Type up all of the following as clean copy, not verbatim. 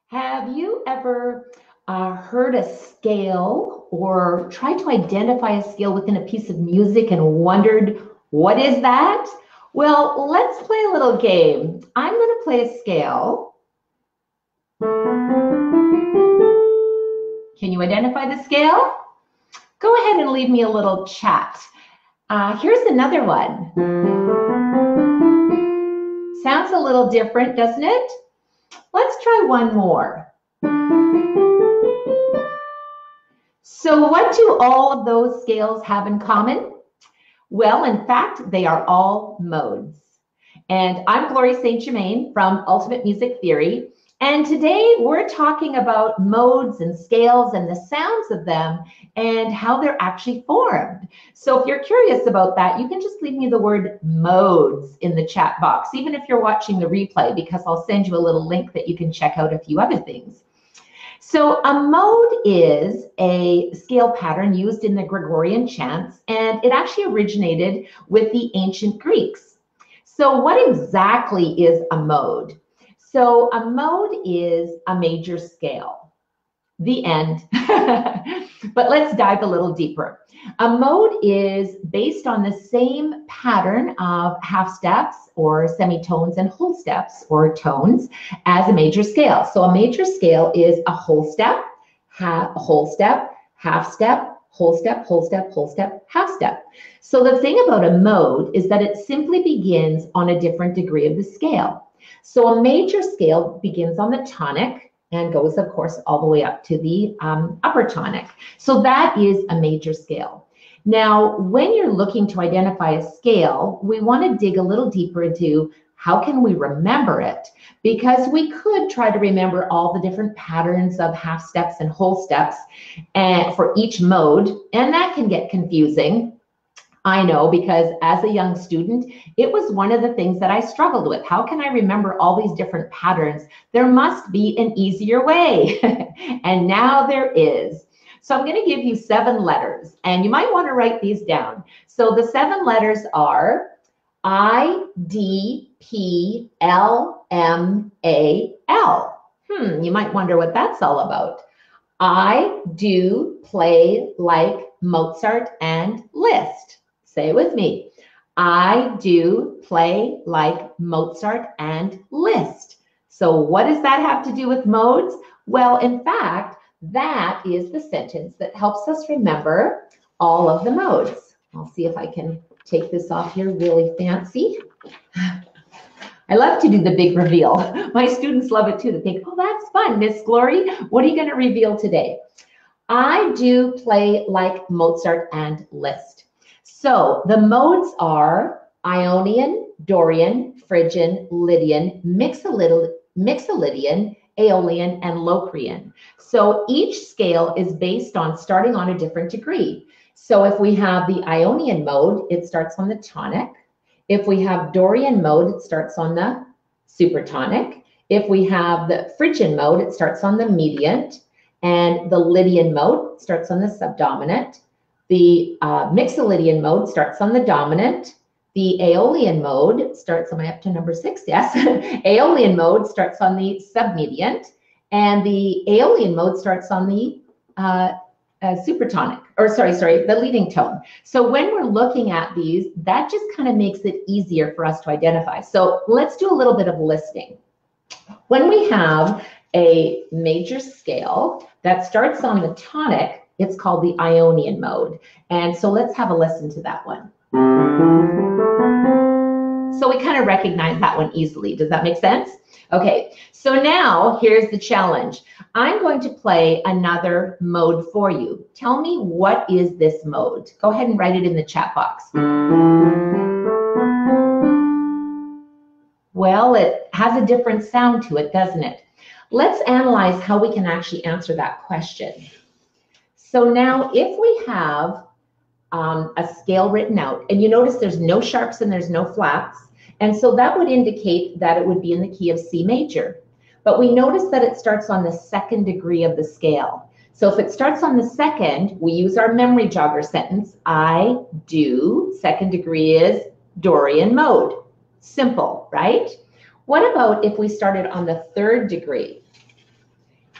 Have you ever heard a scale or tried to identify a scale within a piece of music and wondered, what is that? Well, let's play a little game. I'm going to play a scale. Can you identify the scale? Go ahead and leave me a little chat. Here's another one. Sounds a little different, doesn't it? Let's try one more. So what do all of those scales have in common? Well, in fact, they are all modes. And I'm Gloria St. Germain from Ultimate Music Theory. And today we're talking about modes and scales and the sounds of them and how they're actually formed. So if you're curious about that, you can just leave me the word modes in the chat box, even if you're watching the replay, because I'll send you a little link that you can check out a few other things. So a mode is a scale pattern used in the Gregorian chants, and it actually originated with the ancient Greeks. So what exactly is a mode? So a mode is a major scale. The end. But let's dive a little deeper. A mode is based on the same pattern of half steps or semitones and whole steps or tones as a major scale. So a major scale is a whole step, whole step, half step, whole step, whole step, whole step, half step. So the thing about a mode is that it simply begins on a different degree of the scale. So a major scale begins on the tonic and goes, of course, all the way up to the upper tonic. So that is a major scale. Now, when you're looking to identify a scale, we want to dig a little deeper into how can we remember it? Because we could try to remember all the different patterns of half steps and whole steps for each mode, and that can get confusing. I know, because as a young student, it was one of the things that I struggled with. How can I remember all these different patterns? There must be an easier way. And now there is. So I'm going to give you 7 letters, and you might want to write these down. So the 7 letters are I, D, P, L, M, A, L. You might wonder what that's all about. I do play like Mozart and Liszt. Say it with me. I do play like Mozart and Liszt. So what does that have to do with modes? Well, in fact, that is the sentence that helps us remember all of the modes. I'll see if I can take this off here really fancy. I love to do the big reveal. My students love it too. They think, oh, that's fun, Miss Glory. What are you going to reveal today? I do play like Mozart and Liszt. So the modes are Ionian, Dorian, Phrygian, Lydian, Mixolydian, Aeolian, and Locrian. So each scale is based on starting on a different degree. So if we have the Ionian mode, it starts on the tonic. If we have Dorian mode, it starts on the supertonic. If we have the Phrygian mode, it starts on the mediant. And the Lydian mode starts on the subdominant. The Mixolydian mode starts on the dominant. The Aeolian mode starts, am I up to number 6? Yes. Aeolian mode starts on the submediant. And the Aeolian mode starts on the supertonic, or the leading tone. So when we're looking at these, that just kind of makes it easier for us to identify. So let's do a little bit of listing. When we have a major scale that starts on the tonic, it's called the Ionian mode. And so let's have a listen to that one. So we kind of recognize that one easily. Does that make sense? Okay, so now here's the challenge. I'm going to play another mode for you. Tell me, what is this mode? Go ahead and write it in the chat box. Well, it has a different sound to it, doesn't it? Let's analyze how we can actually answer that question. So now if we have a scale written out, and you notice there's no sharps and there's no flats, and so that would indicate that it would be in the key of C major. But we notice that it starts on the 2nd degree of the scale. So if it starts on the 2nd, we use our memory jogger sentence. I do, 2nd degree is Dorian mode. Simple, right? What about if we started on the 3rd degree?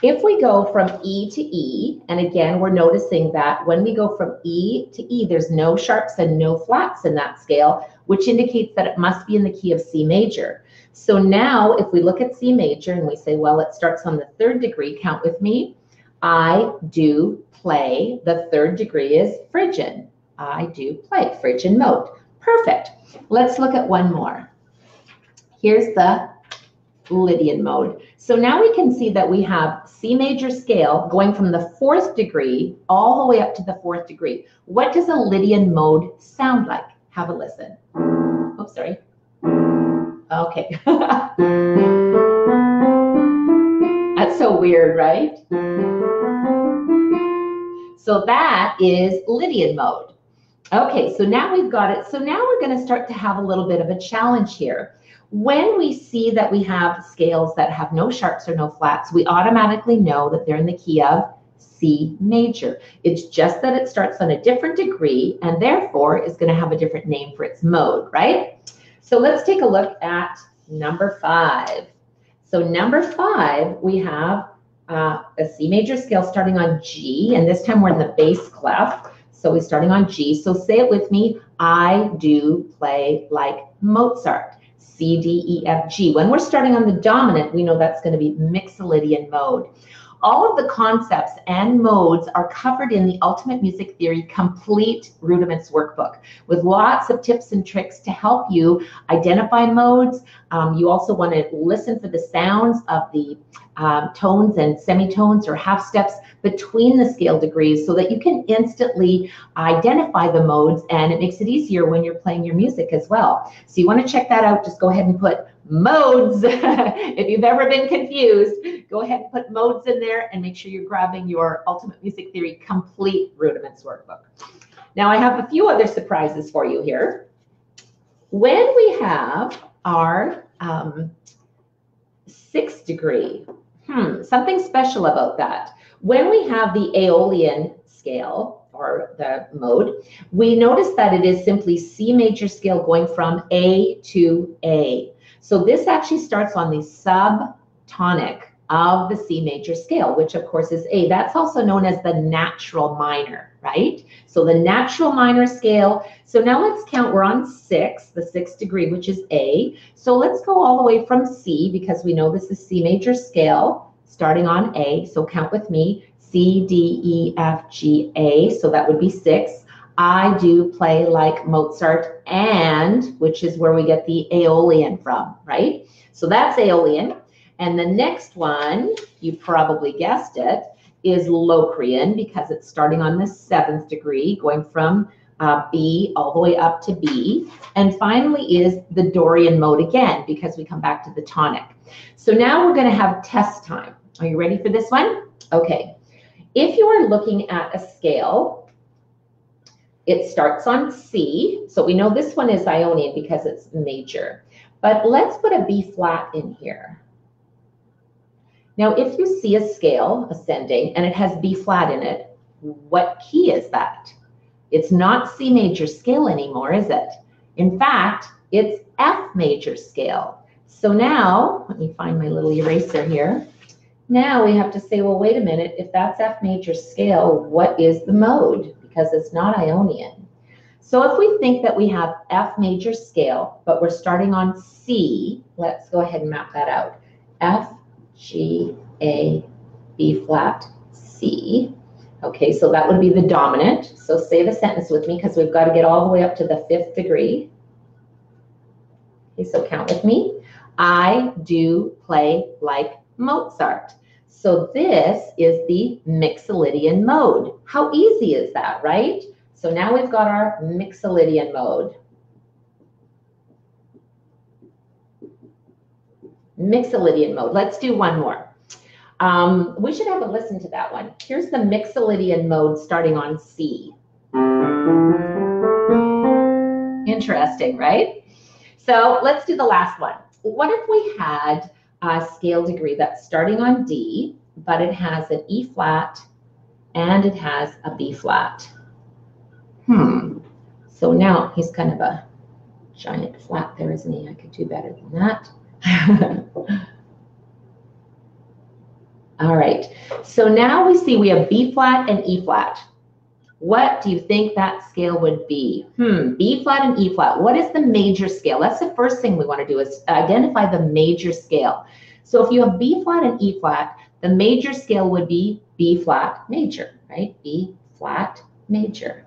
If we go from E to E, and again, we're noticing that when we go from E to E, there's no sharps and no flats in that scale, which indicates that it must be in the key of C major. So now if we look at C major and we say, well, it starts on the 3rd degree, count with me. I do play, the 3rd degree is Phrygian. I do play, Phrygian mode. Perfect. Let's look at one more. Here's the Lydian mode. So now we can see that we have C major scale going from the 4th degree all the way up to the 4th degree. What does a Lydian mode sound like? Have a listen. Oh, sorry. Okay. That's so weird, right? So that is Lydian mode. Okay, so now we've got it. So now we're going to start to have a little bit of a challenge here. When we see that we have scales that have no sharps or no flats, we automatically know that they're in the key of C major. It's just that it starts on a different degree and therefore is going to have a different name for its mode, right? So let's take a look at number 5. So number 5, we have a C major scale starting on G, and this time we're in the bass clef. So we're starting on G. So say it with me. I do play like Mozart. C, D, E, F, G. When we're starting on the dominant, we know that's going to be Mixolydian mode. All of the concepts and modes are covered in the Ultimate Music Theory Complete Rudiments Workbook with lots of tips and tricks to help you identify modes. You also want to listen for the sounds of the tones and semitones or half steps between the scale degrees so that you can instantly identify the modes, and it makes it easier when you're playing your music as well. So you want to check that out. Just go ahead and put modes. If you've ever been confused, go ahead and put modes in there and make sure you're grabbing your Ultimate Music Theory Complete Rudiments Workbook. Now I have a few other surprises for you here. When we have our 6th degree, something special about that. When we have the Aeolian scale, or the mode, we notice that it is simply C major scale going from A to A. So this actually starts on the subtonic of the C major scale, which of course is A. That's also known as the natural minor, right? So the natural minor scale. So now let's count, we're on 6, the 6th degree, which is A. So let's go all the way from C, because we know this is C major scale, starting on A. So count with me, C, D, E, F, G, A. So that would be 6. I do play like Mozart, and which is where we get the Aeolian from, right? So that's Aeolian. And the next one, you probably guessed it, is Locrian, because it's starting on the 7th degree, going from B all the way up to B. And finally is the Dorian mode again, because we come back to the tonic. So now we're going to have test time. Are you ready for this one? Okay. If you are looking at a scale, it starts on C. So we know this one is Ionian because it's major. But let's put a B flat in here. Now, if you see a scale ascending and it has B flat in it, what key is that? It's not C major scale anymore, is it? In fact, it's F major scale. So now, let me find my little eraser here. Now we have to say, well, wait a minute, if that's F major scale, what is the mode? Because it's not Ionian. So if we think that we have F major scale, but we're starting on C, let's go ahead and map that out. F, G, A, B flat, C. Okay, so that would be the dominant. So say the sentence with me, because we've got to get all the way up to the 5th degree. Okay, so count with me. I do play like Mozart. So this is the Mixolydian mode. How easy is that, right? So now we've got our Mixolydian mode. Mixolydian mode. Let's do one more. We should have a listen to that one. Here's the Mixolydian mode starting on C. Interesting, right? So let's do the last one. What if we had a scale degree that's starting on D, but it has an E flat and it has a B flat? So now he's kind of a giant flat there, isn't he? I could do better than that. All right, so now we see we have B flat and E flat. What do you think that scale would be? B flat and E flat. What is the major scale? That's the first thing we want to do is identify the major scale. So if you have B flat and E flat, the major scale would be B flat major, right? B flat major.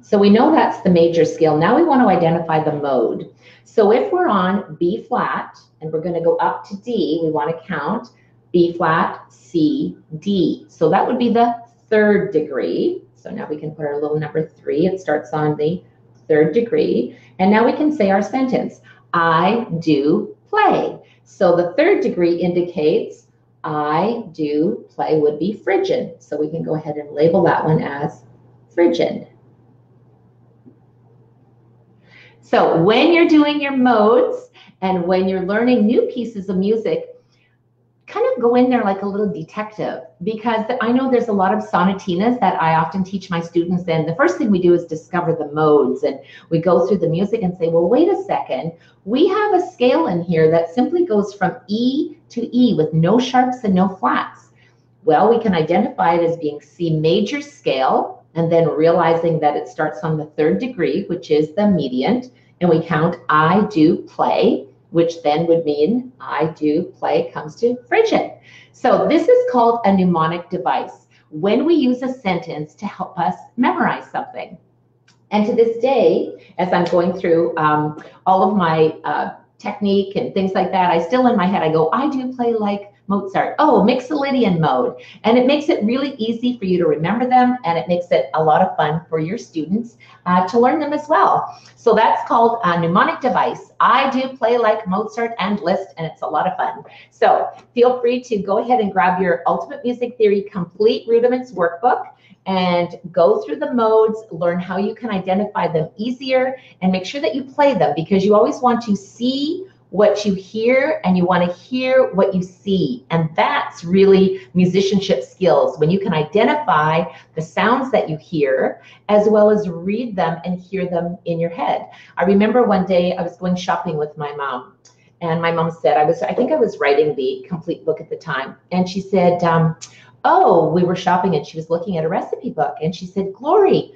So we know that's the major scale. Now we want to identify the mode. So if we're on B flat and we're going to go up to D, we want to count B flat, C, D. So that would be the third degree. So now we can put our little number 3. It starts on the third degree. And now we can say our sentence, I do play. So the third degree indicates I do play would be Phrygian. So we can go ahead and label that one as Phrygian. So when you're doing your modes and when you're learning new pieces of music, kind of go in there like a little detective, because I know there's a lot of sonatinas that I often teach my students, and the first thing we do is discover the modes, and we go through the music and say, well, wait a second, we have a scale in here that simply goes from E to E with no sharps and no flats. Well, we can identify it as being C major scale, and then realizing that it starts on the third degree, which is the mediant, and we count I do play, which then would mean I do play comes to Phrygian. So this is called a mnemonic device, when we use a sentence to help us memorize something. And to this day, as I'm going through all of my technique and things like that, I still in my head, I go, I do play like Mozart. Oh, mix the Lydian mode. And it makes it really easy for you to remember them, and it makes it a lot of fun for your students to learn them as well. So that's called a mnemonic device. I do play like Mozart and Liszt, and it's a lot of fun. So feel free to go ahead and grab your Ultimate Music Theory Complete Rudiments workbook and go through the modes, learn how you can identify them easier, and make sure that you play them, because you always want to see what you hear and you want to hear what you see. And that's really musicianship skills, when you can identify the sounds that you hear as well as read them and hear them in your head. I remember one day I was going shopping with my mom, and my mom said, I think I was writing the complete book at the time, and she said, oh, we were shopping and she was looking at a recipe book, and she said, Glory,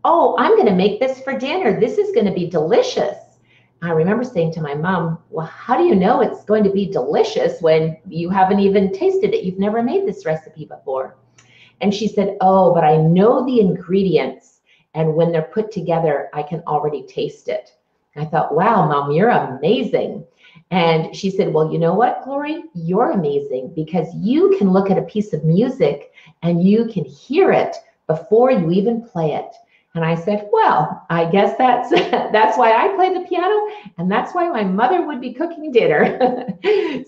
oh, I'm going to make this for dinner. This is going to be delicious. I remember saying to my mom, well, how do you know it's going to be delicious when you haven't even tasted it? You've never made this recipe before. And she said, oh, but I know the ingredients, and when they're put together, I can already taste it. I thought, wow, Mom, you're amazing. And she said, well, you know what, Glory? You're amazing, because you can look at a piece of music and you can hear it before you even play it. And I said, well, I guess that's why I play the piano, and that's why my mother would be cooking dinner.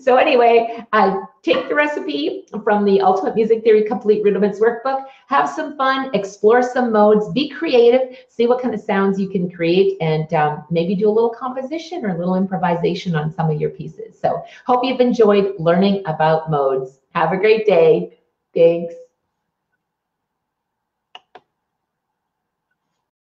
So anyway, I take the recipe from the Ultimate Music Theory Complete Rudiments workbook, have some fun, explore some modes, be creative, see what kind of sounds you can create, and maybe do a little composition or a little improvisation on some of your pieces. So hope you've enjoyed learning about modes. Have a great day. Thanks.